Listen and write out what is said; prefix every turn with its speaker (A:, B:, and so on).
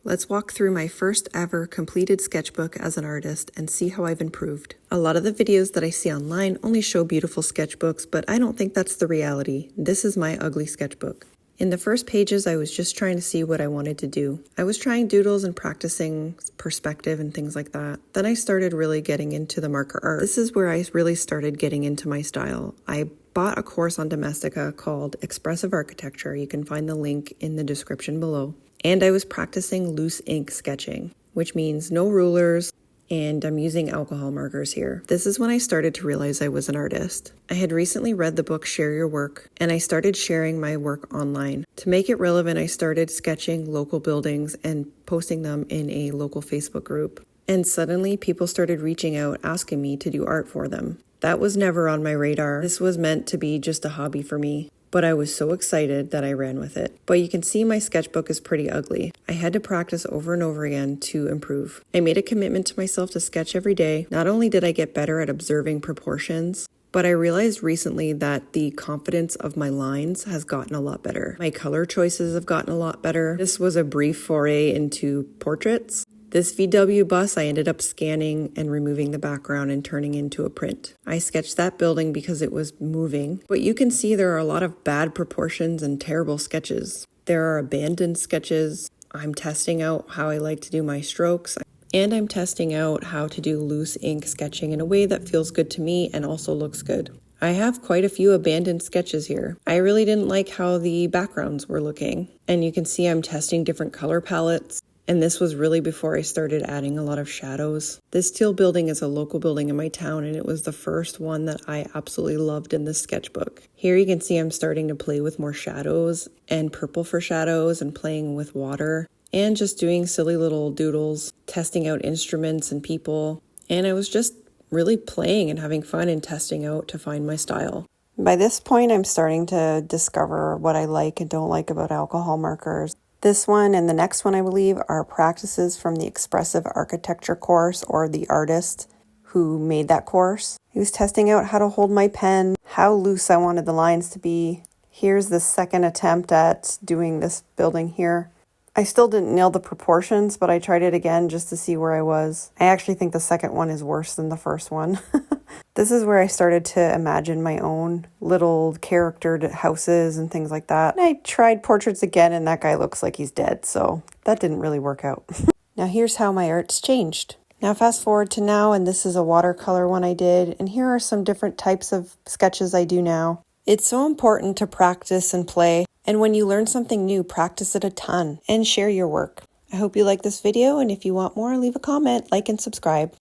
A: Let's walk through my first ever completed sketchbook as an artist and see how I've improved. A lot of the videos that I see online only show beautiful sketchbooks, but I don't think that's the reality. This is my ugly sketchbook. In the first pages, I was just trying to see what I wanted to do. I was trying doodles and practicing perspective and things like that. Then I started really getting into the marker art. This is where I really started getting into my style. I bought a course on Domestika called Expressive Architecture. You can find the link in the description below. And I was practicing loose ink sketching, which means no rulers, and I'm using alcohol markers here. This is when I started to realize I was an artist. I had recently read the book Share Your Work, and I started sharing my work online. To make it relevant, I started sketching local buildings and posting them in a local Facebook group. And suddenly people started reaching out asking me to do art for them. That was never on my radar. This was meant to be just a hobby for me. But I was so excited that I ran with it. But you can see my sketchbook is pretty ugly. I had to practice over and over again to improve. I made a commitment to myself to sketch every day. Not only did I get better at observing proportions, but I realized recently that the confidence of my lines has gotten a lot better. My color choices have gotten a lot better. This was a brief foray into portraits. This VW bus I ended up scanning and removing the background and turning into a print. I sketched that building because it was moving, but you can see there are a lot of bad proportions and terrible sketches. There are abandoned sketches. I'm testing out how I like to do my strokes, and I'm testing out how to do loose ink sketching in a way that feels good to me and also looks good. I have quite a few abandoned sketches here. I really didn't like how the backgrounds were looking, and you can see I'm testing different color palettes. And this was really before I started adding a lot of shadows. This teal building is a local building in my town, and it was the first one that I absolutely loved in this sketchbook. Here you can see I'm starting to play with more shadows and purple for shadows and playing with water and just doing silly little doodles, testing out instruments and people. And I was just really playing and having fun and testing out to find my style. By this point, I'm starting to discover what I like and don't like about alcohol markers. This one and the next one, I believe, are practices from the Expressive Architecture course or the artist who made that course. He was testing out how to hold my pen, how loose I wanted the lines to be. Here's the second attempt at doing this building here. I still didn't nail the proportions, but I tried it again just to see where I was. I actually think the second one is worse than the first one. This is where I started to imagine my own little charactered houses and things like that. And I tried portraits again, and that guy looks like he's dead, so that didn't really work out. Now here's how my art's changed. Now fast forward to now, and this is a watercolor one I did, and here are some different types of sketches I do now. It's so important to practice and play, and when you learn something new, practice it a ton and share your work. I hope you like this video, and if you want more, leave a comment, like, and subscribe.